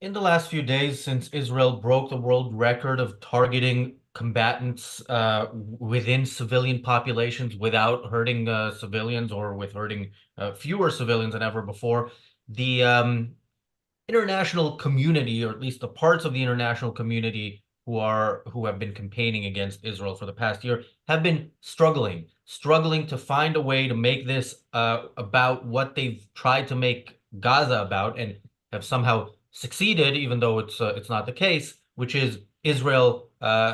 In the last few days, since Israel broke the world record of targeting combatants within civilian populations without hurting civilians or with hurting fewer civilians than ever before, the international community, or at least the parts of the international community who have been campaigning against Israel for the past year, have been struggling to find a way to make this about what they've tried to make Gaza about, and have somehow succeeded, even though it's not the case, which is Israel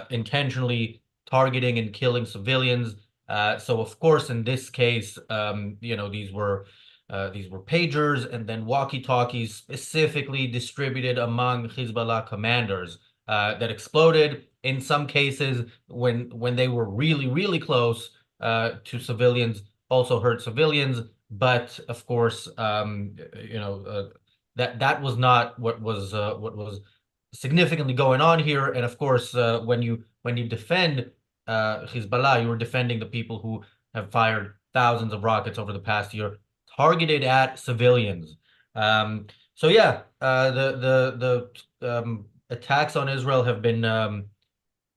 intentionally targeting and killing civilians. So of course, in this case, these were pagers and then walkie-talkies specifically distributed among Hezbollah commanders that exploded in some cases when they were really close to civilians, also hurt civilians. But of course, that was not what was significantly going on here. And of course, when you defend Hezbollah, you were defending the people who have fired thousands of rockets over the past year targeted at civilians. So yeah, the attacks on Israel have been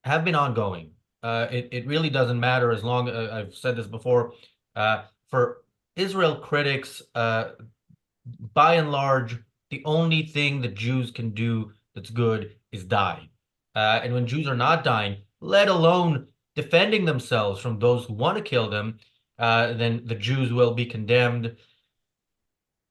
ongoing. It really doesn't matter as long I've said this before. For Israel critics, by and large, the only thing that Jews can do that's good is die. And when Jews are not dying, let alone defending themselves from those who want to kill them, then the Jews will be condemned.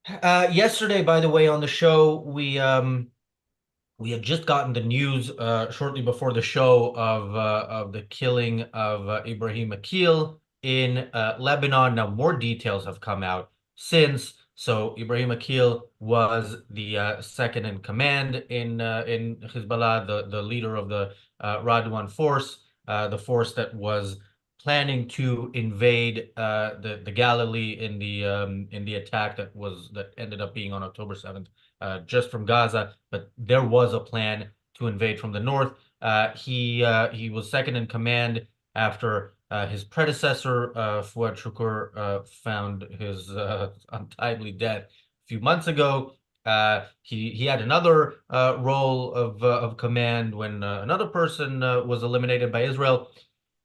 Yesterday, by the way, on the show, we had just gotten the news shortly before the show of the killing of Ibrahim Akil in Lebanon. Now, more details have come out since. So Ibrahim Akil was the second in command in Hezbollah, the leader of the Radwan force, the force that was planning to invade the Galilee in the attack that ended up being on October 7th, just from Gaza. But there was a plan to invade from the north. He was second in command after his predecessor, Fuad Shukur, found his untimely death a few months ago. He had another role of command when another person was eliminated by Israel.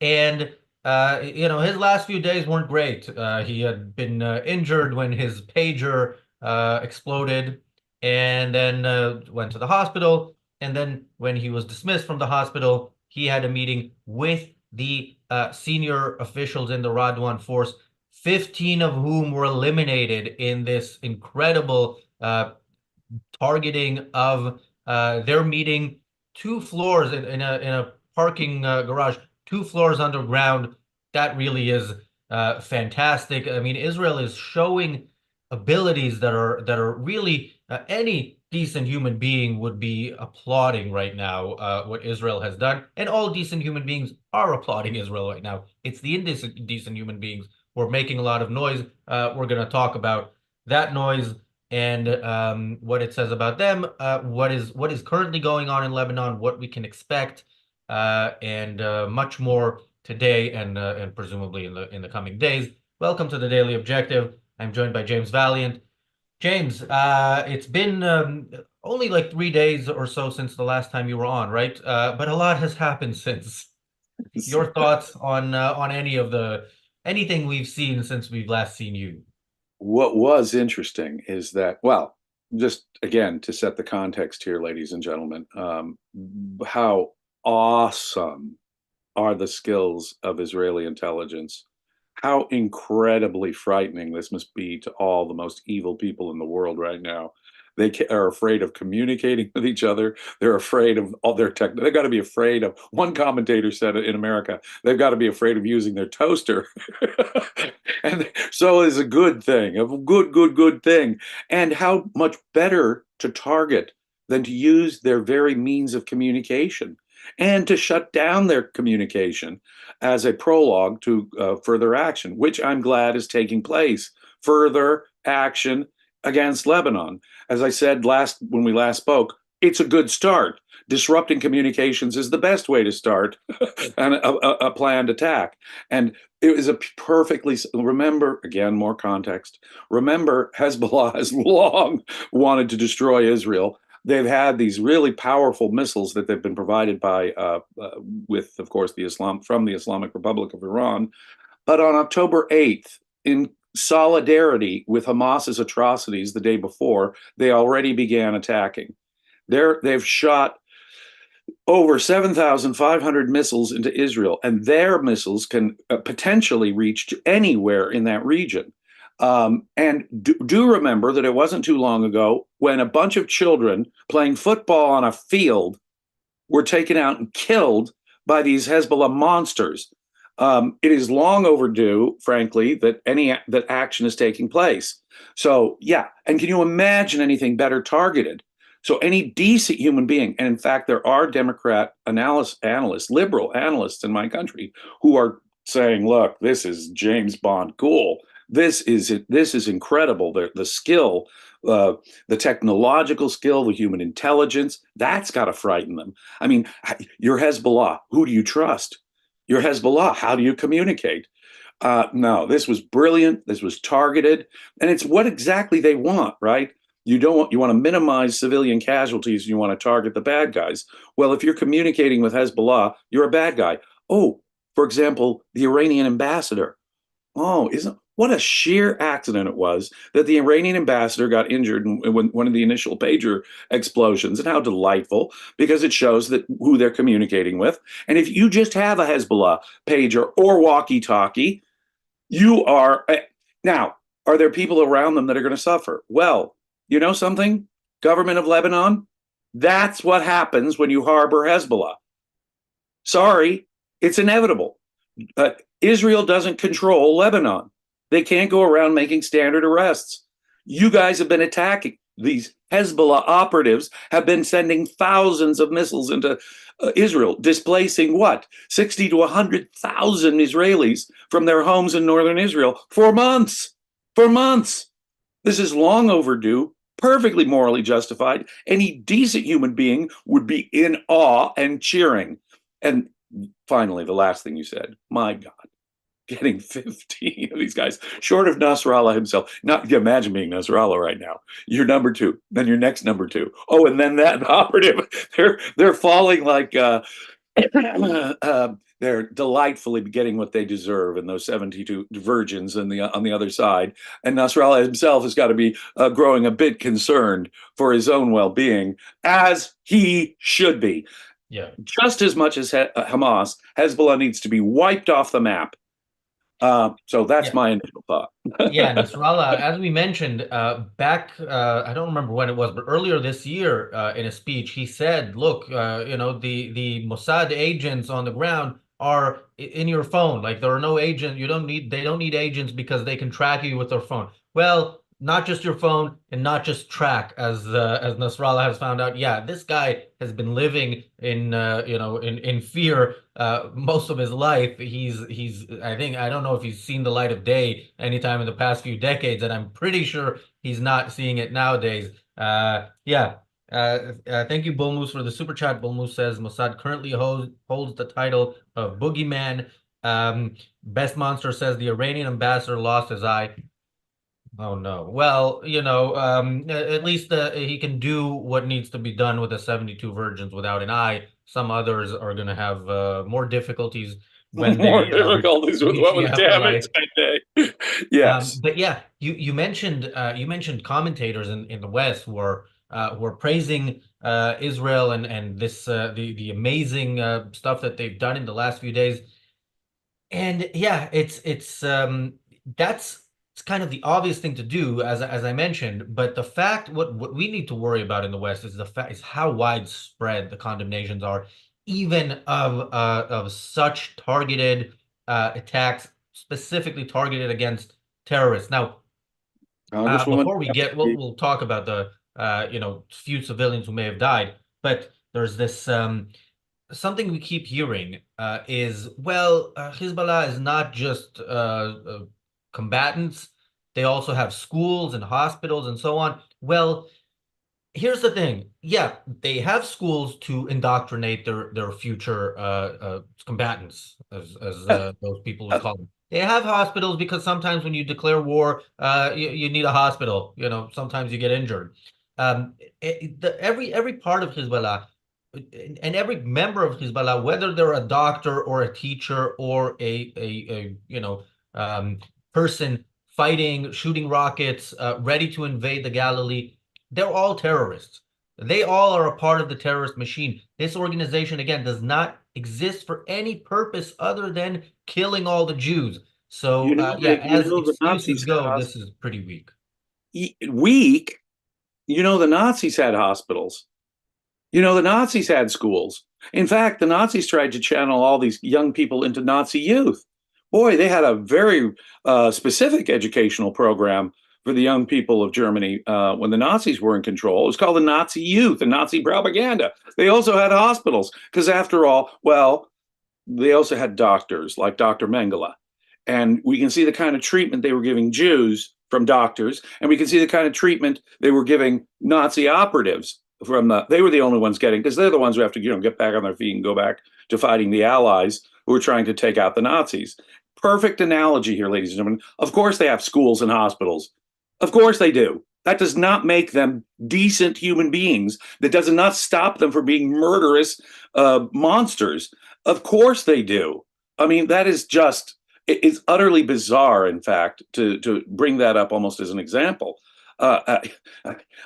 And his last few days weren't great. He had been injured when his pager exploded, and then went to the hospital. And then when he was dismissed from the hospital, he had a meeting with the senior officials in the Radwan force, 15 of whom were eliminated in this incredible targeting of their meeting 2 floors in a parking garage, 2 floors underground. That really is fantastic. I mean, Israel is showing abilities that are really any decent human being would be applauding right now what Israel has done, and all decent human beings are applauding Israel right now. It's the indecent human beings who are making a lot of noise. We're going to talk about that noise and what it says about them, what is currently going on in Lebanon, what we can expect, and much more today and presumably in the coming days. Welcome to the Daily Objective. I'm joined by James Valliant. James, it's been only like 3 days or so since the last time you were on, right? But a lot has happened since. Your thoughts on anything we've seen since we've last seen you? What was interesting is that, well, just again to set the context here, ladies and gentlemen, how awesome are the skills of Israeli intelligence? How incredibly frightening this must be to all the most evil people in the world right now. They are afraid of communicating with each other. They're afraid of all their tech. They've got to be afraid of, one commentator said it in America, they've got to be afraid of using their toaster. And so is a good thing, a good thing. And how much better to target than to use their very means of communication and to shut down their communication as a prologue to further action, which I'm glad is taking place. Further action against Lebanon. As I said when we last spoke, it's a good start. Disrupting communications is the best way to start a planned attack. And it was a perfectly, remember, again, more context. Remember, Hezbollah has long wanted to destroy Israel. they've had these really powerful missiles that they've been provided by, with, of course, from the Islamic Republic of Iran. But on October 8th, in solidarity with Hamas's atrocities the day before, they already began attacking. They've shot over 7,500 missiles into Israel, and their missiles can potentially reach to anywhere in that region. And do remember that it wasn't too long ago when a bunch of children playing football on a field were taken out and killed by these Hezbollah monsters. It is long overdue, frankly, that action is taking place. So yeah, and can you imagine anything better targeted? So any decent human being, and in fact, there are Democrat analysts, liberal analysts in my country who are saying, "Look, this is James Bond cool. This is incredible. The skill, the technological skill, the human intelligence, that's got to frighten them. I mean, you're Hezbollah. Who do you trust? You're Hezbollah. How do you communicate?" No, this was brilliant. This was targeted, and it's what exactly they want, right? You want to minimize civilian casualties. You want to target the bad guys. Well, if you're communicating with Hezbollah, you're a bad guy. Oh, for example, the Iranian ambassador. Oh, isn't what a sheer accident it was that the Iranian ambassador got injured in one of the initial pager explosions, and how delightful, because it shows that who they're communicating with. And if you just have a Hezbollah pager or walkie-talkie, you are now. Are there people around them that are going to suffer? Well, you know something, government of Lebanon, that's what happens when you harbor Hezbollah. Sorry, it's inevitable. Israel doesn't control Lebanon. They can't go around making standard arrests. You guys have been attacking. These Hezbollah operatives have been sending thousands of missiles into Israel, displacing what? 60 to 100,000 Israelis from their homes in northern Israel for months. For months. This is long overdue, perfectly morally justified. Any decent human being would be in awe and cheering. And finally, the last thing you said, my God, getting 15 of these guys, short of Nasrallah himself. Not you imagine being Nasrallah right now. You're number two, then your next number two. Oh, and then that operative, they're falling like they're delightfully getting what they deserve in those 72 virgins on the other side. And Nasrallah himself has got to be growing a bit concerned for his own well-being, as he should be. Yeah. Just as much as Hamas, Hezbollah needs to be wiped off the map. So that's my initial thought. Yeah, Nasrallah, as we mentioned, back, I don't remember when it was, but earlier this year, in a speech, he said, look, the Mossad agents on the ground are in your phone. Like, there are no agents, they don't need agents because they can track you with their phone. Well, not just your phone and not just track, as Nasrallah has found out. Yeah, this guy has been living in fear most of his life. I don't know if he's seen the light of day anytime in the past few decades, and I'm pretty sure he's not seeing it nowadays. Yeah. Thank you, Bulmus, for the super chat. Bulmus says Mossad currently holds the title of boogeyman. Best Monster says the Iranian ambassador lost his eye. Oh no. Well, at least he can do what needs to be done with the 72 virgins without an eye. Some others are going to have more difficulties when More they difficulties with reach what the was damaged, afterlife. I say. Yes. But yeah, you mentioned commentators in the West who are praising Israel and this the amazing stuff that they've done in the last few days. And yeah, it's kind of the obvious thing to do, as I mentioned. But the fact, what we need to worry about in the West is how widespread the condemnations are, even of such targeted attacks, specifically targeted against terrorists. Now, Congresswoman. before we'll talk about the few civilians who may have died, but there's this something we keep hearing is, well, Hezbollah is not just combatants. They also have schools and hospitals and so on. Well, here's the thing. Yeah, they have schools to indoctrinate their future combatants, as those people would call them. They have hospitals because sometimes when you declare war, you need a hospital. Sometimes you get injured. Every part of Hezbollah and every member of Hezbollah, whether they're a doctor or a teacher or a um, person fighting, shooting rockets, ready to invade the Galilee, they're all terrorists. They all are a part of the terrorist machine. This organization, again, does not exist for any purpose other than killing all the Jews. So, yeah, as The excuses Nazis go, had this is pretty weak. weak. The Nazis had hospitals. The Nazis had schools. In fact, the Nazis tried to channel all these young people into Nazi youth. Boy, they had a very specific educational program for the young people of Germany when the Nazis were in control. It was called the Nazi Youth and Nazi Propaganda. They also had hospitals because, after all, well, they also had doctors like Dr. Mengele. And we can see the kind of treatment they were giving Jews from doctors, and we can see the kind of treatment they were giving Nazi operatives they were the only ones getting, because they're the ones who have to get back on their feet and go back to fighting the Allies who were trying to take out the Nazis. Perfect analogy here, ladies and gentlemen. Of course they have schools and hospitals. Of course they do. That does not make them decent human beings. That does not stop them from being murderous monsters. Of course they do. I mean, that is just, it's utterly bizarre, in fact, to bring that up almost as an example. I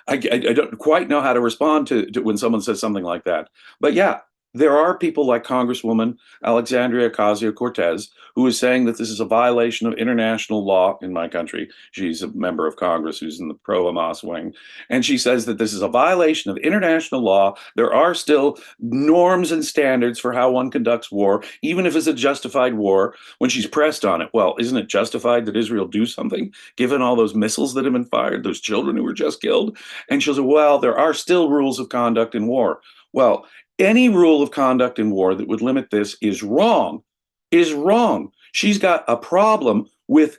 don't quite know how to respond to when someone says something like that. But yeah, there are people like Congresswoman Alexandria Ocasio-Cortez who is saying that this is a violation of international law in my country. She's a member of Congress who's in the pro-Hamas wing. And she says that this is a violation of international law. There are still norms and standards for how one conducts war, even if it's a justified war. When she's pressed on it, well, isn't it justified that Israel do something, given all those missiles that have been fired, those children who were just killed? And she'll say, well, there are still rules of conduct in war. Well, any rule of conduct in war that would limit this is wrong, is wrong. She's got a problem with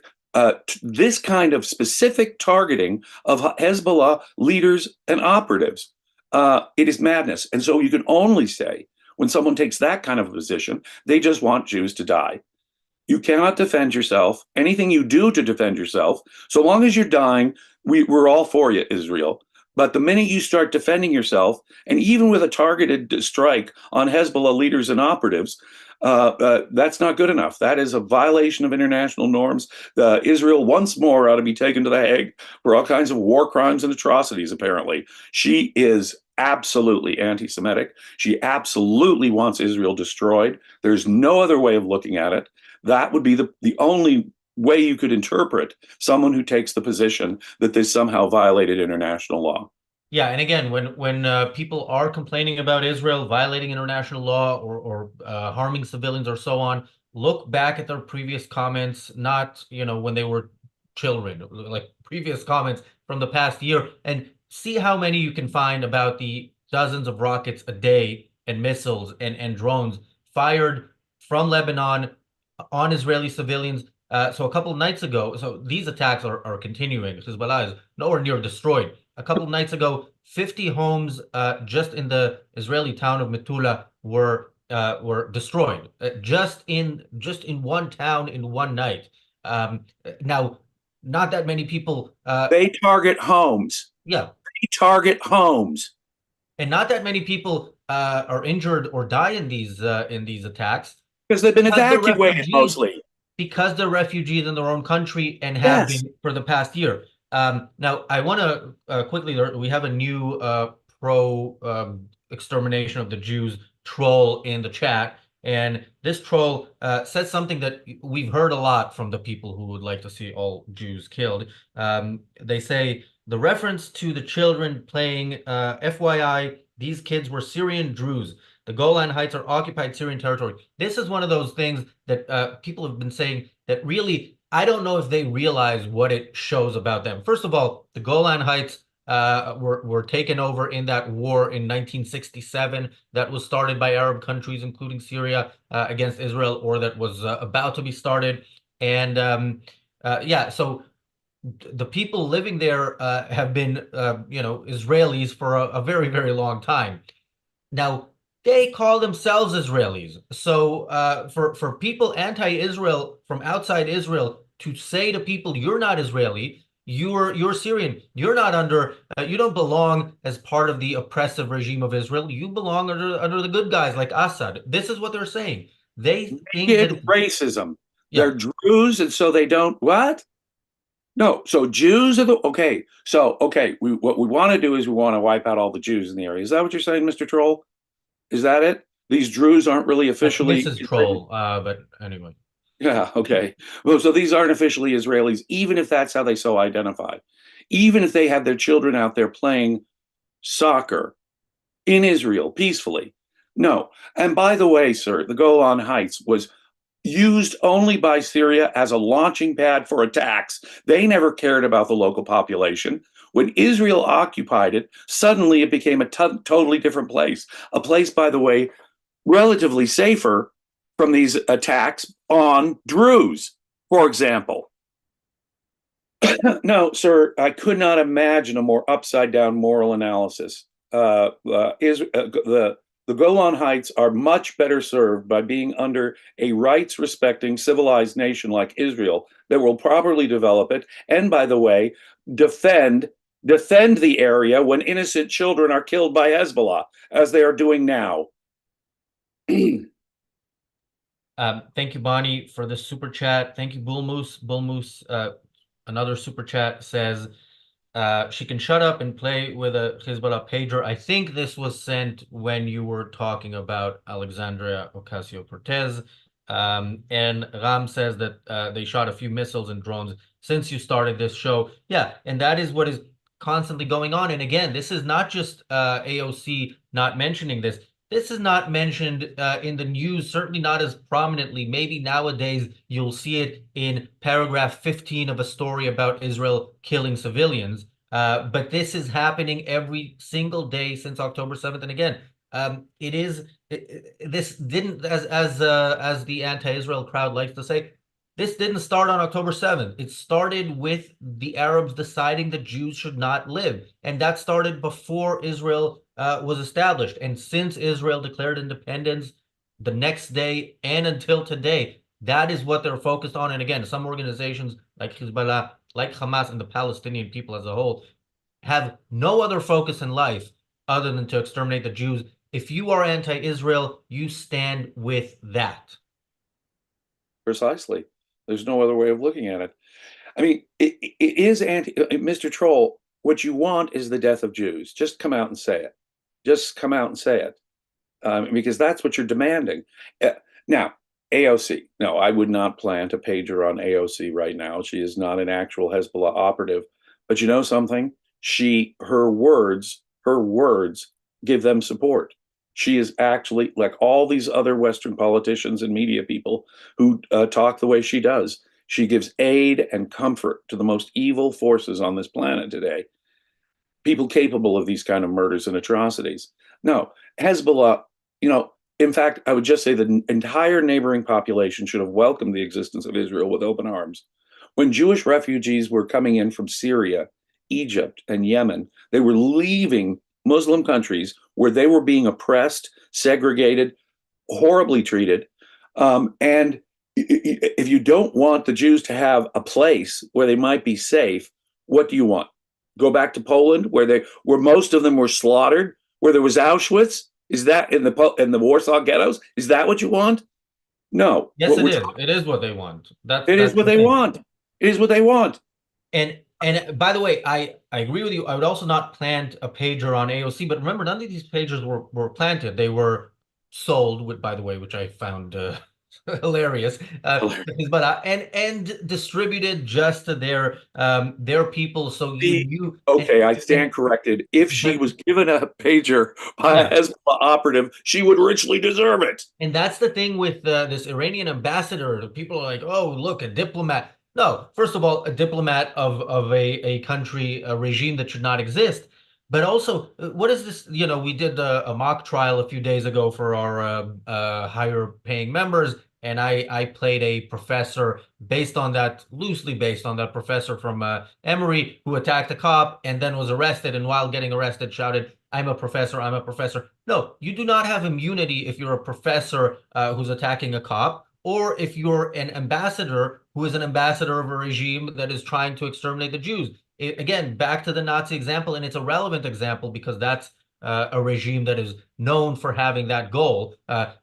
this kind of specific targeting of Hezbollah leaders and operatives. It is madness. And so you can only say, when someone takes that kind of a position, they just want Jews to die. You cannot defend yourself. Anything you do to defend yourself, so long as you're dying, we're all for you, Israel. But the minute you start defending yourself, and even with a targeted strike on Hezbollah leaders and operatives, that's not good enough. That is a violation of international norms. Israel once more ought to be taken to The Hague for all kinds of war crimes and atrocities, apparently. She is absolutely anti-Semitic. She absolutely wants Israel destroyed. There's no other way of looking at it. That would be the only way you could interpret someone who takes the position that this somehow violated international law. Yeah, and again, when people are complaining about Israel violating international law or harming civilians or so on, look back at their previous comments, not when they were children, like previous comments from the past year, and see how many you can find about the dozens of rockets a day and missiles and drones fired from Lebanon on Israeli civilians. So a couple of nights ago, so these attacks are continuing. Hezbollah is nowhere near destroyed. A couple of nights ago, 50 homes just in the Israeli town of Metula were destroyed just in one town in one night. Now, not that many people. They target homes. Yeah, They target homes. and not that many people are injured or die in these attacks Because they've been because they're evacuated refugees mostly. because they're refugees in their own country and have Yes. been for the past year. Now, I want to quickly, we have a new pro extermination of the Jews troll in the chat. And this troll says something that we've heard a lot from the people who would like to see all Jews killed. They say the reference to the children playing FYI, these kids were Syrian Druze. The Golan Heights are occupied Syrian territory. This is one of those things that people have been saying that really, I don't know if they realize what it shows about them. First of all, the Golan Heights were taken over in that war in 1967 that was started by Arab countries, including Syria, against Israel, or that was about to be started. And yeah, so the people living there have been, Israelis for a very, very long time. Now, they call themselves Israelis. So for people anti-Israel from outside Israel to say to people, you're not Israeli, You're Syrian. You're not under. You don't belong as part of the oppressive regime of Israel. You belong under the good guys like Assad. This is what they're saying. They think that Naked racism. yeah, They're Druze, and so they don't what? No, so Jews are the okay. So okay, what we want to do is we want to wipe out all the Jews in the area. Is that what you're saying, Mr. Troll? Is that it? These Druze aren't really that's officially Mrs. Israeli. Troll. But anyway, Yeah, okay. Well, so these aren't officially Israelis, even if that's how they so identify. Even if they have their children out there playing soccer in Israel peacefully. No. And by the way, sir, the Golan Heights was used only by Syria as a launching pad for attacks. They never cared about the local population. When Israel occupied it, suddenly it became a totally different place. A place, by the way, relatively safer from these attacks on Druze, for example. No, sir, I could not imagine a more upside down moral analysis. The Golan Heights are much better served by being under a rights respecting civilized nation like Israel that will properly develop it. And by the way, defend the area when innocent children are killed by Hezbollah, as they are doing now. thank you, Bonnie, for the super chat. Thank you, Bull Moose. Bull Moose, another super chat says she can shut up and play with a Hezbollah pager. I think this was sent when you were talking about Alexandria Ocasio-Cortez. And Ram says that they shot a few missiles and drones since you started this show. Yeah, and that is what is constantly going on. And again, this is not just AOC not mentioning this. This is not mentioned in the news, certainly not as prominently. Maybe nowadays you'll see it in paragraph 15 of a story about Israel killing civilians. But this is happening every single day since October 7th. And again, this didn't, as the anti-Israel crowd likes to say, this didn't start on October 7th. It started with the Arabs deciding that Jews should not live. And that started before Israel was established. And since Israel declared independence the next day and until today, that is what they're focused on. And again, some organizations like Hezbollah, like Hamas, and the Palestinian people as a whole have no other focus in life other than to exterminate the Jews. If you are anti-Israel, you stand with that. Precisely. There's no other way of looking at it. I mean, it is Mr. Troll. What you want is the death of Jews. Just come out and say it. Just come out and say it, because that's what you're demanding. Now, AOC. No, I would not plan to page her on AOC right now. She is not an actual Hezbollah operative. But you know something? Her words give them support. She is actually like all these other Western politicians and media people who talk the way she does. She gives aid and comfort to the most evil forces on this planet today. People capable of these kind of murders and atrocities. No, Hezbollah, in fact, I would just say the entire neighboring population should have welcomed the existence of Israel with open arms. When Jewish refugees were coming in from Syria, Egypt, and Yemen, they were leaving Muslim countries where they were being oppressed, segregated, horribly treated. And if you don't want the Jews to have a place where they might be safe, what do you want? Go back to Poland, where most of them were slaughtered, where there was Auschwitz? Is that in the Warsaw ghettos? Is that what you want? No. Yes, it is. It is what they want. It is what they want. It is what they want. And by the way, I agree with you. I would also not plant a pager on AOC, but remember, none of these pagers were planted. They were sold, with, by the way, which I found hilarious. But and distributed just to their people. So okay, I stand corrected. If she was given a pager by a Hezbollah operative, she would richly deserve it. And that's the thing with this Iranian ambassador. People are like, "Oh, look, a diplomat." No, first of all, a diplomat of a country, a regime that should not exist. But also, what is this? We did a mock trial a few days ago for our higher paying members, and I played a professor loosely based on that professor from Emory who attacked a cop and then was arrested, and while getting arrested shouted, "I'm a professor, I'm a professor." No, you do not have immunity if you're a professor who's attacking a cop, or if you're an ambassador who is an ambassador of a regime that is trying to exterminate the Jews. Again, back to the Nazi example, and it's a relevant example because that's a regime that is known for having that goal.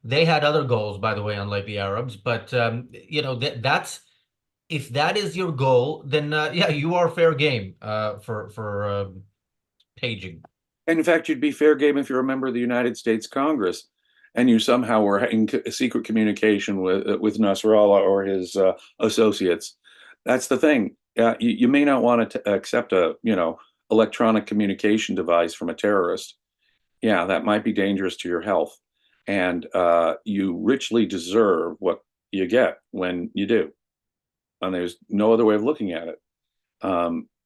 They had other goals, by the way, unlike the Arabs, but that's if that is your goal, then yeah, you are fair game for paging. And in fact, you'd be fair game if you're a member of the United States Congress and you somehow were in secret communication with Nasrallah or his associates. That's the thing. You may not want to accept a electronic communication device from a terrorist. Yeah, that might be dangerous to your health, and you richly deserve what you get when you do. And there's no other way of looking at it.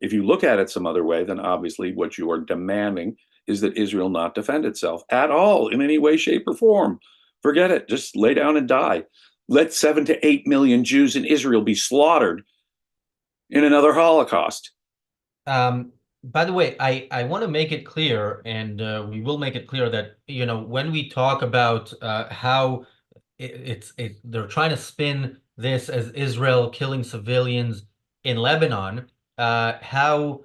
If you look at it some other way, then obviously what you are demanding is that Israel not defend itself at all in any way, shape, or form. Forget it. Just lay down and die. Let 7 to 8 million Jews in Israel be slaughtered in another Holocaust. By the way, I want to make it clear, and we will make it clear that when we talk about how they're trying to spin this as Israel killing civilians in Lebanon, how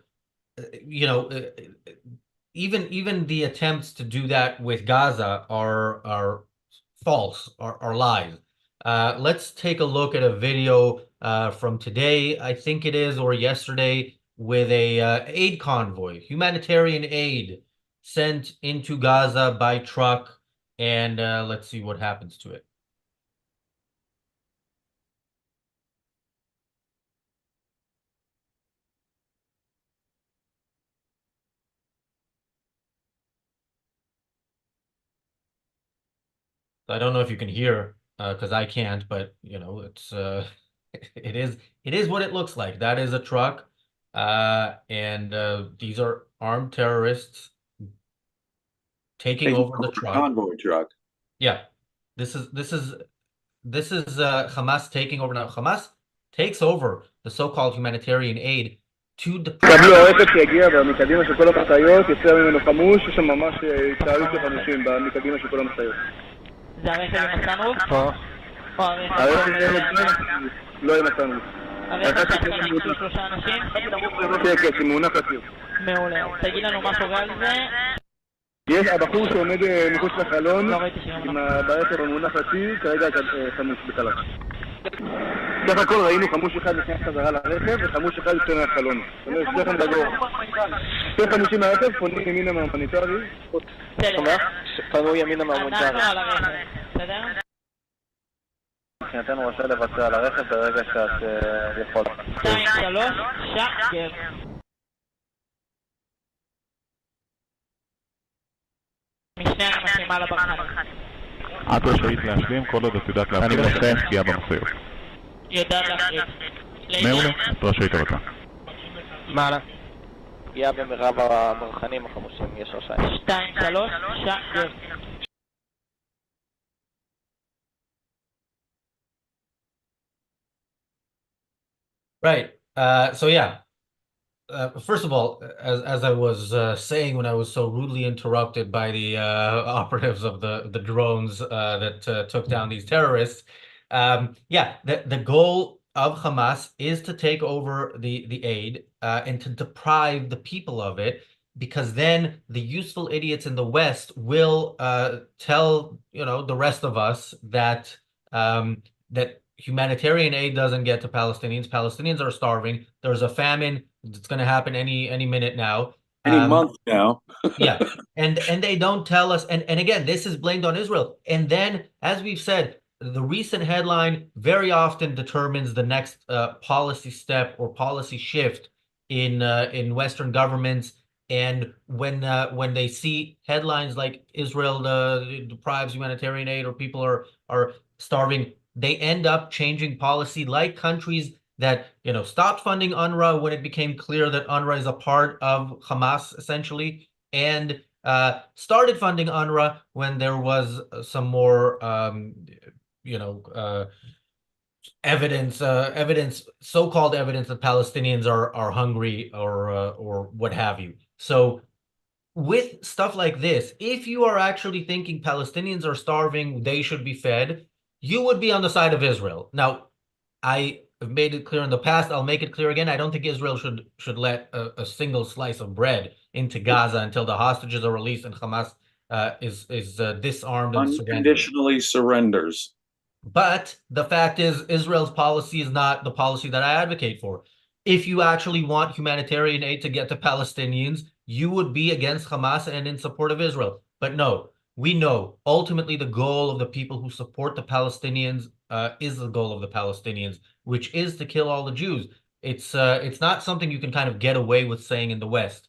even the attempts to do that with Gaza are false, are lies. Let's take a look at a video from today, I think it is, or yesterday, with a aid convoy, humanitarian aid sent into Gaza by truck, and let's see what happens to it. I don't know if you can hear because I can't, but it's it is what it looks like. That is a truck, and these are armed terrorists taking over the truck. Convoy truck. Yeah, this is Hamas taking over now. Hamas takes over the so-called humanitarian aid to the. קבלו הרכב שהגיע במקדימה של כל המשאיות, יצא ממנו חמוש, יש שם ממש התקהלות של 50 במקדימה של כל המשאיות. זה הרכב עם הסנרוף? או הרכב לא עם הסנרוף. הרכב שעכשיו נכנסו 3 אנשים? כן, כן, שמונח לציר. מעולה. תגיד לנו מה קורה על זה. יש הבחור שעומד מחוץ לחלון עם ברכב המונח לציר, כרגע חמוש בקלט. סך הכל ראינו חמוש אחד נכנס חזרה לרכב וחמוש אחד יוצא מהחלון. זאת אומרת, שתיכם דגור. 2 חמושים מהרכב פונים ימינה מההומניטרי. שומע? פנו ימינה מההומניטרי. אנחנו על הרכב, בסדר? מבחינתנו רוצה לבצע על הרכב ברגע שאת יכולה. 2, 3, שקר. משני אנשים על הברחנים. את רשאית להשלים כל עוד את יודעת להפעיל לכם פגיעה במשאיות. יודעת להחליט. מעולה, את רשאית לבצע. מעלה. פגיעה במרב הברחנים החמושים, יש רשאי. 2, 3, שקר. Right. So yeah. First of all, as I was saying when I was so rudely interrupted by the operatives of the drones that took down these terrorists, yeah, the goal of Hamas is to take over the aid and to deprive the people of it, because then the useful idiots in the West will tell the rest of us that that humanitarian aid doesn't get to Palestinians. Palestinians are starving. There's a famine. It's going to happen any minute now. Any month now. Yeah. And they don't tell us. And again, this is blamed on Israel. And then, as we've said, the recent headline very often determines the next policy step or policy shift in Western governments. And when they see headlines like Israel deprives humanitarian aid or people are starving, they end up changing policy, like countries that stopped funding UNRWA when it became clear that UNRWA is a part of Hamas, essentially, and started funding UNRWA when there was some more evidence, so-called evidence that Palestinians are hungry or what have you. So with stuff like this, if you are actually thinking Palestinians are starving, they should be fed, you would be on the side of Israel. Now, I have made it clear in the past. I'll make it clear again. I don't think Israel should let a single slice of bread into Gaza until the hostages are released and Hamas is disarmed and surrendered. Unconditionally surrenders. But the fact is, Israel's policy is not the policy that I advocate for. If you actually want humanitarian aid to get to Palestinians, you would be against Hamas and in support of Israel. But no, we know ultimately the goal of the people who support the Palestinians is the goal of the Palestinians, which is to kill all the Jews. It's not something you can kind of get away with saying in the West.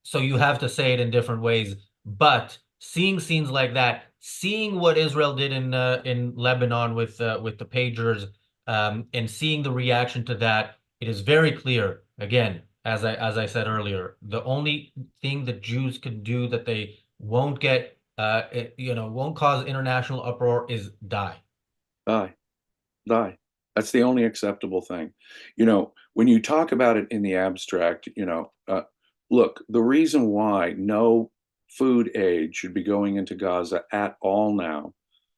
So you have to say it in different ways. But seeing scenes like that, seeing what Israel did in Lebanon with the pagers, and seeing the reaction to that, it is very clear. Again, as I said earlier, the only thing that Jews can do that they won't get, won't cause international uproar is die. Die. That's the only acceptable thing. When you talk about it in the abstract, look, the reason why no food aid should be going into Gaza at all now,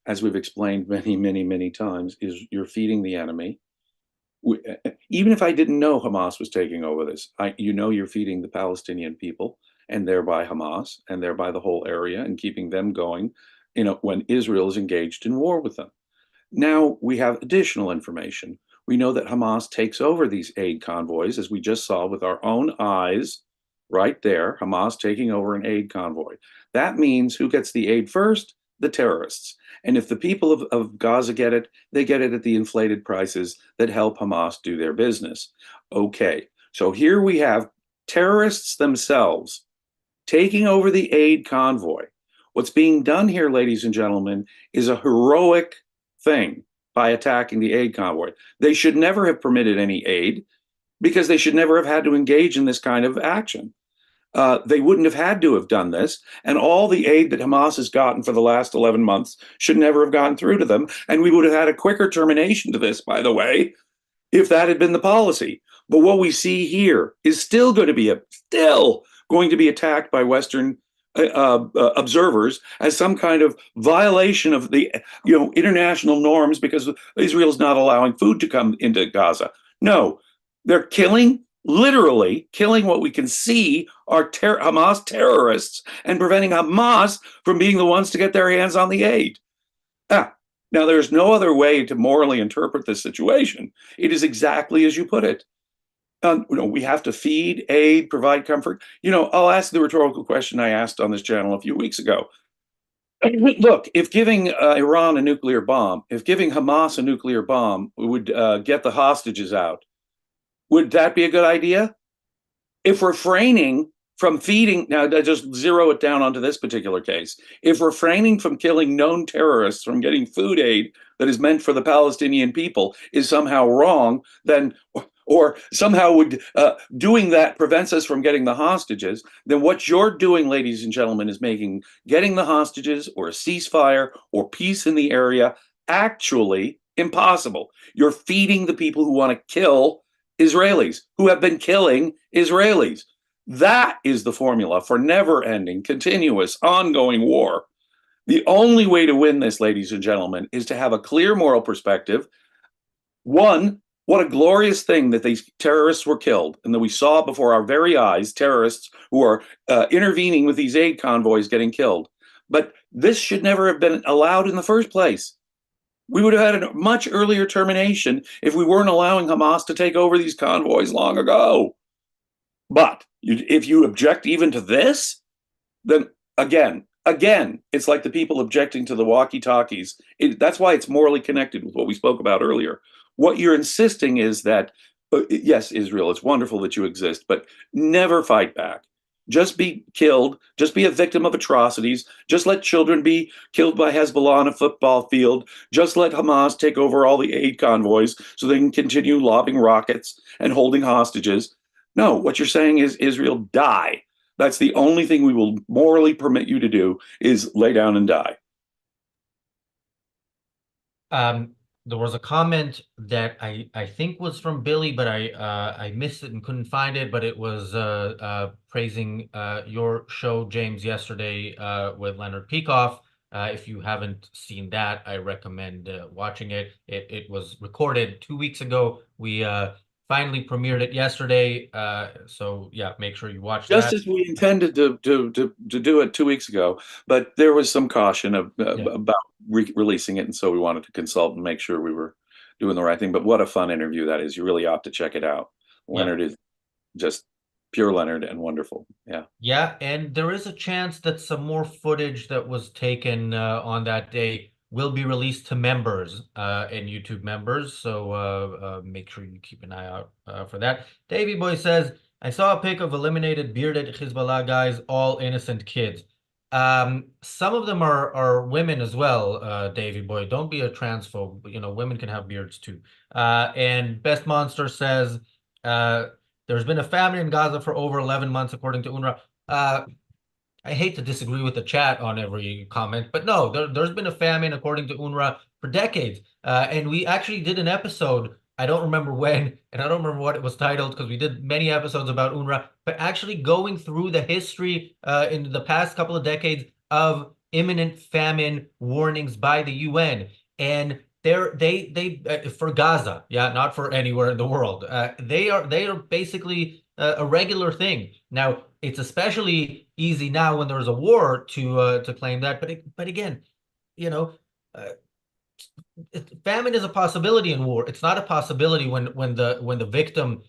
as we've explained many, many, many times, is you're feeding the enemy. Even if I didn't know Hamas was taking over this, you're feeding the Palestinian people and thereby Hamas and thereby the whole area and keeping them going, when Israel is engaged in war with them. Now we have additional information. We know that Hamas takes over these aid convoys, as we just saw with our own eyes right there, Hamas taking over an aid convoy. That means who gets the aid first? The terrorists. And if the people of Gaza get it, they get it at the inflated prices that help Hamas do their business. Okay, so here we have terrorists themselves taking over the aid convoy. What's being done here, ladies and gentlemen, is a heroic thing by attacking the aid convoy. They should never have permitted any aid because they should never have had to engage in this kind of action. They wouldn't have had to have done this, and all the aid that Hamas has gotten for the last 11 months should never have gone through to them, and we would have had a quicker termination to this, by the way, if that had been the policy. But what we see here is still going to be attacked by Western observers as some kind of violation of the international norms because Israel's not allowing food to come into Gaza. No, they're literally killing what we can see are Hamas terrorists and preventing Hamas from being the ones to get their hands on the aid. Now, there's no other way to morally interpret this situation. It is exactly as you put it. We have to feed, aid, provide comfort. I'll ask the rhetorical question I asked on this channel a few weeks ago. Look, if giving Iran a nuclear bomb, if giving Hamas a nuclear bomb would get the hostages out, would that be a good idea? If refraining from feeding, now just zero it down onto this particular case, if refraining from killing known terrorists from getting food aid that is meant for the Palestinian people is somehow wrong, then, or somehow doing that prevents us from getting the hostages, then what you're doing, ladies and gentlemen, is making getting the hostages or a ceasefire or peace in the area actually impossible. You're feeding the people who want to kill Israelis, who have been killing Israelis. That is the formula for never-ending, continuous, ongoing war. The only way to win this, ladies and gentlemen, is to have a clear moral perspective. One, what a glorious thing that these terrorists were killed and that we saw before our very eyes, terrorists who are intervening with these aid convoys getting killed. But this should never have been allowed in the first place. We would have had a much earlier termination if we weren't allowing Hamas to take over these convoys long ago. But if you object even to this, then again, it's like the people objecting to the walkie-talkies. That's why it's morally connected with what we spoke about earlier. What you're insisting is that, yes, Israel, it's wonderful that you exist, but never fight back. Just be killed, just be a victim of atrocities, just let children be killed by Hezbollah on a football field, just let Hamas take over all the aid convoys so they can continue lobbing rockets and holding hostages. No, what you're saying is, Israel, die. That's the only thing we will morally permit you to do, is lay down and die. There was a comment that I think was from Billy, but I missed it and couldn't find it. But it was praising your show, James, yesterday with Leonard Peikoff. If you haven't seen that, I recommend watching it. It was recorded 2 weeks ago. We finally premiered it yesterday. So yeah, make sure you watch Just that. as we intended to do it 2 weeks ago, but there was some caution about releasing it, and so we wanted to consult and make sure we were doing the right thing. But what a fun interview that is! You really ought to check it out. Leonard is just pure Leonard and wonderful. Yeah. Yeah, and there is a chance that some more footage that was taken on that day will be released to members and YouTube members. So make sure you keep an eye out for that. Davey Boy says, I saw a pic of eliminated bearded Hezbollah guys, all innocent kids. Some of them are women as well, Davey Boy. Don't be a transphobe. You know, women can have beards too. And Best Monster says, there's been a famine in Gaza for over 11 months, according to UNRWA. I hate to disagree with the chat on every comment, but no, there's been a famine, according to UNRWA, for decades. And we actually did an episode, I don't remember when, and I don't remember what it was titled, because we did many episodes about UNRWA, but actually going through the history in the past couple of decades of imminent famine warnings by the UN. And they for Gaza, yeah, not for anywhere in the world. They are basically a regular thing. Now, it's especially easy now when there's a war to claim that. But again, you know, famine is a possibility in war. It's not a possibility when the victim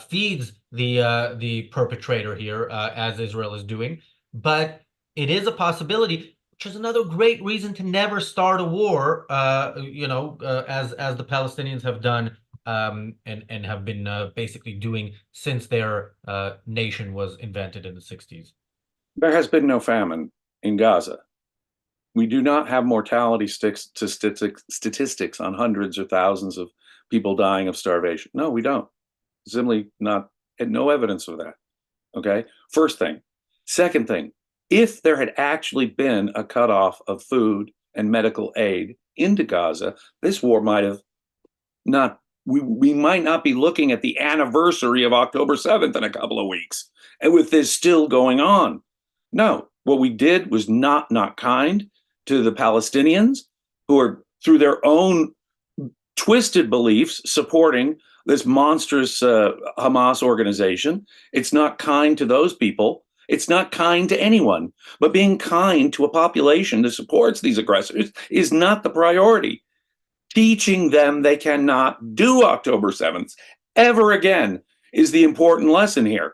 feeds the perpetrator here, as Israel is doing. But it is a possibility, which is another great reason to never start a war. As the Palestinians have done. And have been basically doing since their nation was invented in the 60s. There has been no famine in Gaza. We do not have mortality statistics on hundreds or thousands of people dying of starvation. No, we don't. Simply not, no evidence of that. Okay, first thing. Second thing, if there had actually been a cutoff of food and medical aid into Gaza, this war might have not. We might not be looking at the anniversary of October 7th in a couple of weeks, and with this still going on. No, what we did was not kind to the Palestinians, who are, through their own twisted beliefs, supporting this monstrous Hamas organization. It's not kind to those people. It's not kind to anyone. But being kind to a population that supports these aggressors is not the priority. Teaching them they cannot do October 7th ever again is the important lesson here.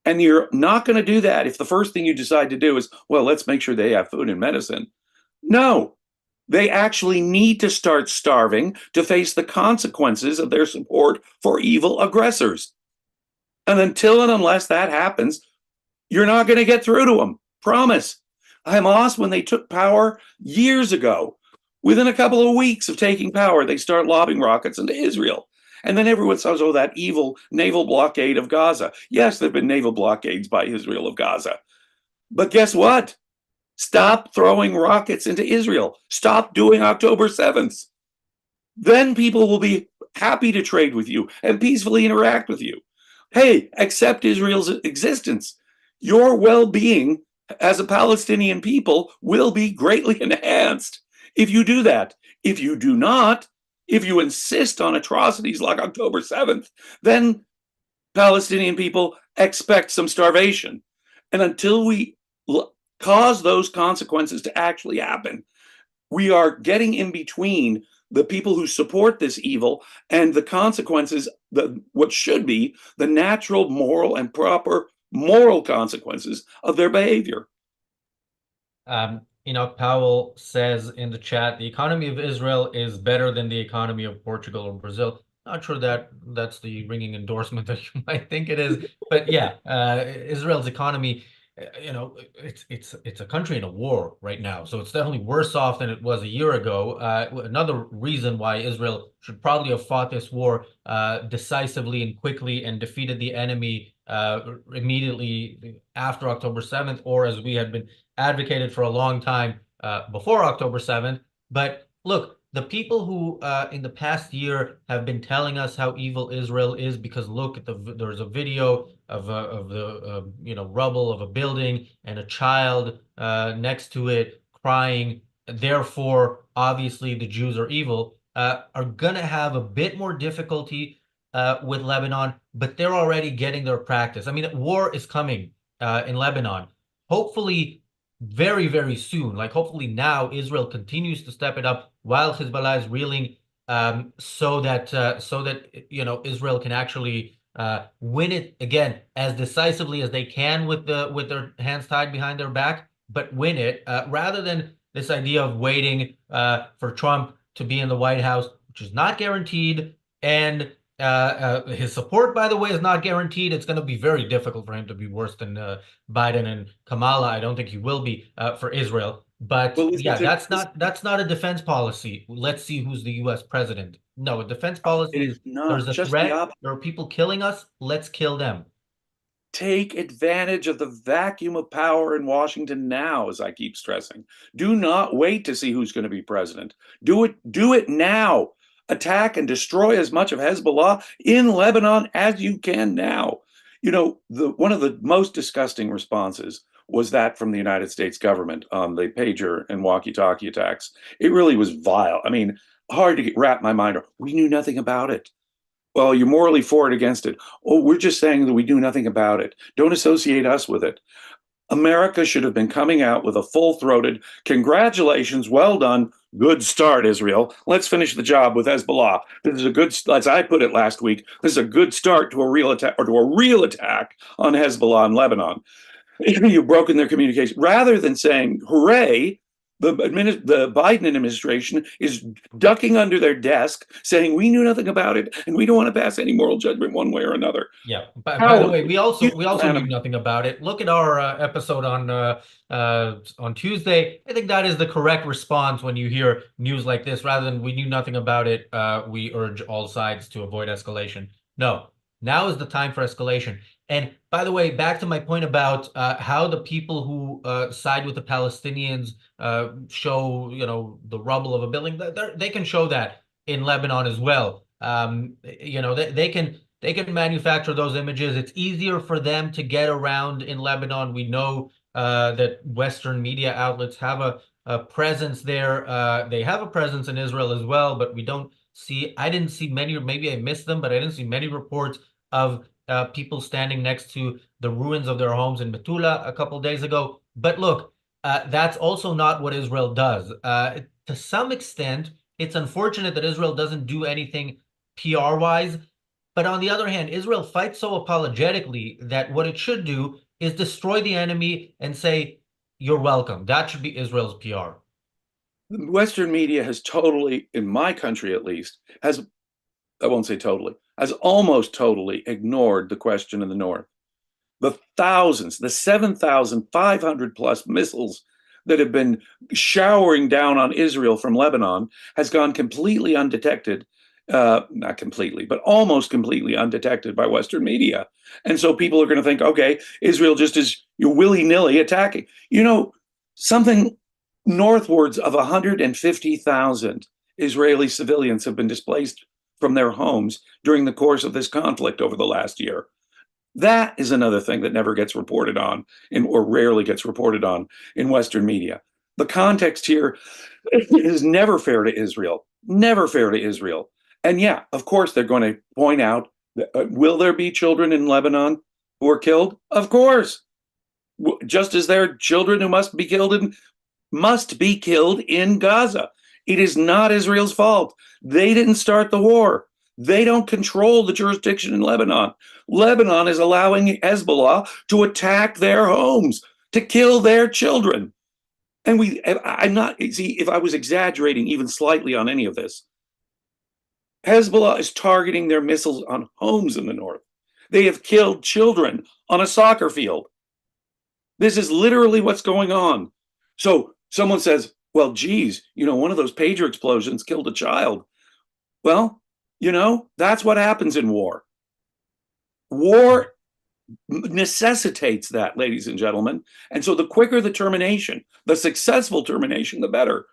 And you're not going to do that if the first thing you decide to do is, well, let's make sure they have food and medicine. No, they actually need to start starving to face the consequences of their support for evil aggressors. And until and unless that happens, you're not going to get through to them. Promise. Hamas, when they took power years ago, within a couple of weeks of taking power, they start lobbing rockets into Israel. And then everyone says, oh, that evil naval blockade of Gaza. Yes, there have been naval blockades by Israel of Gaza. But guess what? Stop throwing rockets into Israel. Stop doing October 7th. Then people will be happy to trade with you and peacefully interact with you. Hey, accept Israel's existence. Your well-being as a Palestinian people will be greatly enhanced if you do that. If you do not, if you insist on atrocities like October 7th, then Palestinian people expect some starvation. And until we cause those consequences to actually happen, we are getting in between the people who support this evil and the consequences, what should be the natural, moral, and proper moral consequences of their behavior. Powell says in the chat, the economy of Israel is better than the economy of Portugal or Brazil. Not sure that's the ringing endorsement that you might think it is, but yeah, Israel's economy, it's a country in a war right now, so it's definitely worse off than it was a year ago. Another reason why Israel should probably have fought this war decisively and quickly and defeated the enemy immediately after October 7th, or as we had been advocated for a long time before October 7th. But look, the people who in the past year have been telling us how evil Israel is, because look at there's a video of the rubble of a building and a child next to it crying. therefore, obviously, the Jews are evil, are going to have a bit more difficulty with Lebanon, but they're already getting their practice. I mean, war is coming in Lebanon. Hopefully, very, very soon, like hopefully now, Israel continues to step it up while Hezbollah is reeling, so that Israel can actually win it again as decisively as they can with their hands tied behind their back, but win it rather than this idea of waiting for Trump to be in the White House, which is not guaranteed, and his support, by the way, is not guaranteed. It's going to be very difficult for him to be worse than Biden and Kamala. I don't think he will be for Israel. But yeah, that's not a defense policy. Let's see who's the U.S. president. No, a defense policy is there's a threat. There are people killing us. Let's kill them. Take advantage of the vacuum of power in Washington now, as I keep stressing. Do not wait to see who's going to be president. Do it now. Attack and destroy as much of Hezbollah in Lebanon as you can now. You know, one of the most disgusting responses was that from the United States government on the pager and walkie-talkie attacks. It really was vile. I mean, hard to wrap my mind around. We knew nothing about it. Well, you're morally for it, against it. Oh, we're just saying that we knew nothing about it. Don't associate us with it. America should have been coming out with a full-throated, congratulations, well done, good start, Israel. Let's finish the job with Hezbollah. This is a good, as I put it last week, this is a good start to a real attack, or to a real attack on Hezbollah in Lebanon. You've broken their communication. Rather than saying, hooray, the Biden administration is ducking under their desk, saying we knew nothing about it, and we don't want to pass any moral judgment one way or another. Yeah. By the way, we also knew nothing about it. Look at our episode on Tuesday. I think that is the correct response when you hear news like this. Rather than we knew nothing about it, we urge all sides to avoid escalation. No, now is the time for escalation. And by the way, back to my point about how the people who side with the Palestinians show, the rubble of a building. They can show that in Lebanon as well. They can manufacture those images. It's easier for them to get around in Lebanon. We know that Western media outlets have a presence there. They have a presence in Israel as well, but I didn't see many, or maybe I missed them, but I didn't see many reports of people standing next to the ruins of their homes in Metula a couple days ago. But look, that's also not what Israel does. To some extent, it's unfortunate that Israel doesn't do anything PR-wise. But on the other hand, Israel fights so apologetically that what it should do is destroy the enemy and say, you're welcome. That should be Israel's PR. Western media has totally, in my country at least, I won't say totally, has almost totally ignored the question in the North. The 7,500 plus missiles that have been showering down on Israel from Lebanon has gone completely undetected, not completely, but almost completely undetected by Western media. And so people are going to think, okay, Israel just is willy-nilly attacking. Something northwards of 150,000 Israeli civilians have been displaced from their homes during the course of this conflict over the last year. That is another thing that never gets reported on, or rarely gets reported on in Western media. The context here is never fair to Israel, never fair to Israel. And yeah, of course, they're going to point out, will there be children in Lebanon who are killed? Of course. Just as there are children who must be killed in Gaza. It is not Israel's fault. They didn't start the war. They don't control the jurisdiction in Lebanon. Lebanon is allowing Hezbollah to attack their homes, to kill their children. And if I was exaggerating even slightly on any of this, Hezbollah is targeting their missiles on homes in the north. They have killed children on a soccer field. This is literally what's going on. So someone says, well, geez, one of those pager explosions killed a child. Well, that's what happens in war. War necessitates that, ladies and gentlemen. And so the quicker the termination, the successful termination, the better.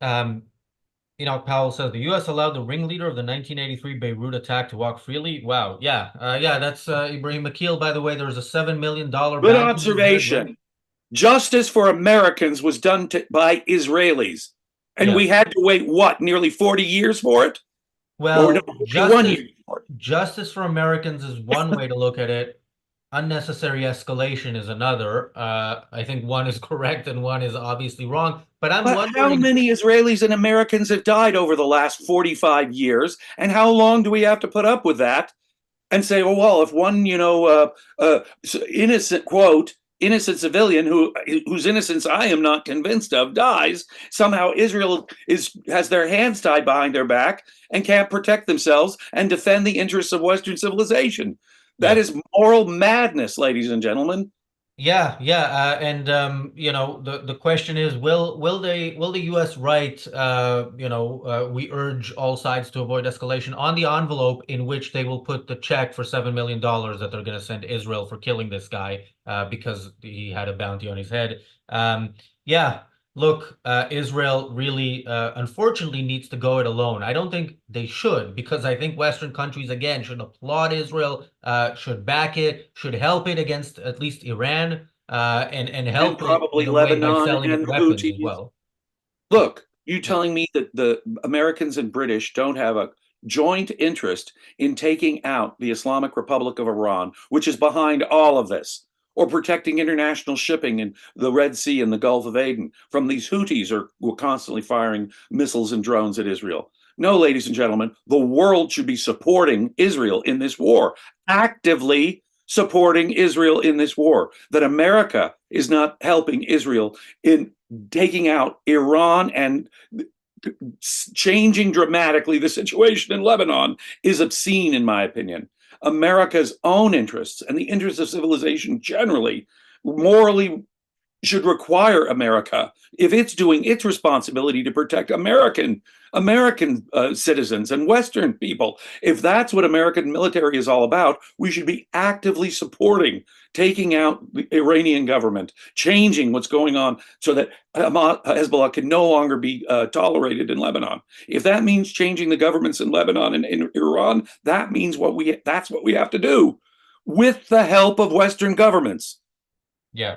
Powell says the U.S. allowed the ringleader of the 1983 Beirut attack to walk freely. Wow. Yeah. That's Ibrahim Akil, by the way. There was a $7 million. Good observation. Justice for Americans was done by Israelis. And Yeah. we had to wait, what, nearly 40 years for it? Well, Or 1 year for it? justice for Americans is one way to look at it. Unnecessary escalation is another. I think one is correct and one is obviously wrong. But I'm But how wondering, many Israelis and Americans have died over the last 45 years? And how long do we have to put up with that? And say, oh, well, if one, innocent, quote, innocent civilian whose innocence I am not convinced of dies, somehow Israel has their hands tied behind their back and can't protect themselves and defend the interests of Western civilization. That yeah. is moral madness, ladies and gentlemen. Yeah, yeah, and the question is, will the U.S. write, we urge all sides to avoid escalation on the envelope in which they will put the check for $7 million that they're going to send Israel for killing this guy because he had a bounty on his head. Yeah, look, Israel really, unfortunately, needs to go it alone. I don't think they should, because I think Western countries, again, should applaud Israel, should back it, should help it against at least Iran, and help it Probably in a way by Lebanon selling and it the weapons as Houthis. well. Look, you telling me that the Americans and British don't have a joint interest in taking out the Islamic Republic of Iran, which is behind all of this, or protecting international shipping in the Red Sea and the Gulf of Aden from these Houthis who are constantly firing missiles and drones at Israel? No, ladies and gentlemen, the world should be supporting Israel in this war, actively supporting Israel in this war. That America is not helping Israel in taking out Iran and changing dramatically the situation in Lebanon is obscene, in my opinion. America's own interests and the interests of civilization generally morally should require America, if it's doing its responsibility to protect American citizens and Western people, if that's what American military is all about, we should be actively supporting taking out the Iranian government, changing what's going on so that Hezbollah can no longer be tolerated in Lebanon. If that means changing the governments in Lebanon and in Iran, that means that's what we have to do with the help of Western governments. Yeah.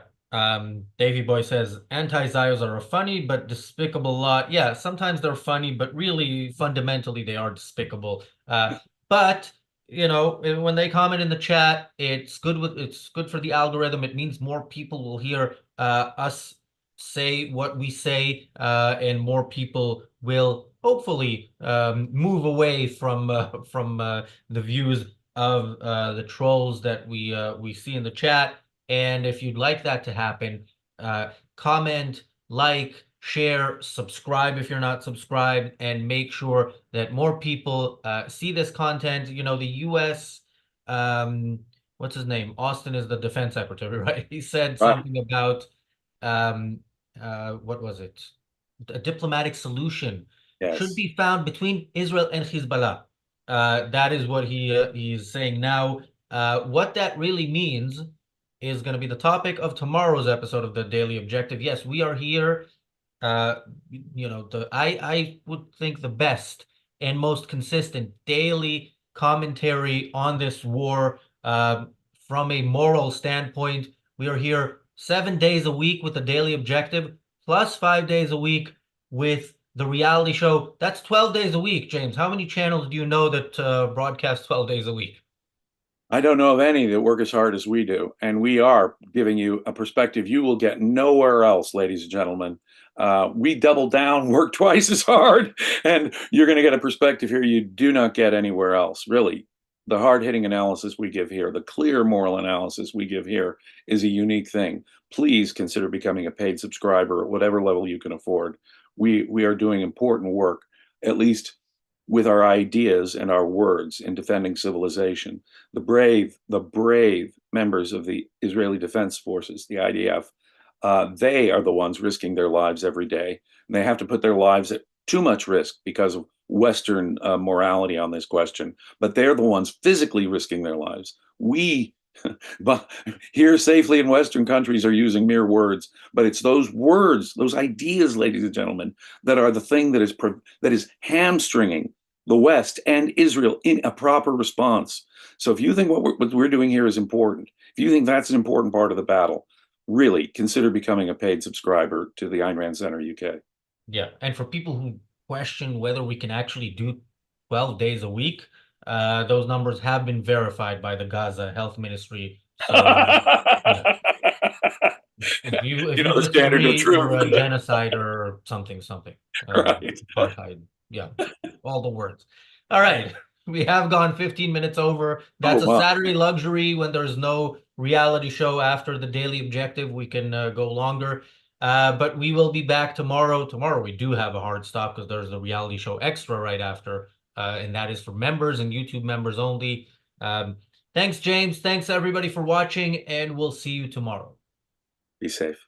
Davy Boy says anti-Zios are a funny but despicable lot. Yeah, sometimes they're funny, but really fundamentally they are despicable. But when they comment in the chat, it's good for the algorithm. It means more people will hear us say what we say, and more people will hopefully move away from the views of the trolls that we see in the chat. And if you'd like that to happen, comment, like, share, subscribe if you're not subscribed, and make sure that more people see this content. The U.S., what's his name? Austin is the defense secretary, right? He said something about, what was it? A diplomatic solution should be found between Israel and Hezbollah. That is what he's saying now. What that really means is going to be the topic of tomorrow's episode of the Daily Objective. Yes, we are here. I would think the best and most consistent daily commentary on this war from a moral standpoint. We are here 7 days a week with the Daily Objective, plus 5 days a week with the reality show. That's 12 days a week, James. How many channels do you know that broadcast 12 days a week? I don't know of any that work as hard as we do, and we are giving you a perspective you will get nowhere else, ladies and gentlemen. We double down, work twice as hard, and you're going to get a perspective here you do not get anywhere else. Really, the hard-hitting analysis we give here, the clear moral analysis we give here is a unique thing. Please consider becoming a paid subscriber at whatever level you can afford. We are doing important work, at least with our ideas and our words in defending civilization. The brave members of the Israeli Defense Forces, the IDF, they are the ones risking their lives every day. And they have to put their lives at too much risk because of Western morality on this question. But they're the ones physically risking their lives. We but here safely in Western countries are using mere words, but it's those words, those ideas, ladies and gentlemen, that are the thing that is hamstringing the West and Israel in a proper response. So if you think what we're doing here is important, if you think that's an important part of the battle, really consider becoming a paid subscriber to the Ayn Rand Center UK. Yeah, and for people who question whether we can actually do 12 days a week, those numbers have been verified by the Gaza Health Ministry. So yeah. If you The standard of disagree, truth. you're a genocide or something. Right. Apartheid. Yeah, all the words. All right, we have gone 15 minutes over. That's Oh, a wow. Saturday luxury when there's no reality show after the Daily Objective. We can go longer. But we will be back tomorrow. Tomorrow we do have a hard stop because there's the reality show extra right after, and that is for members and YouTube members only. Thanks, James. Thanks, everybody, for watching, and we'll see you tomorrow. Be safe.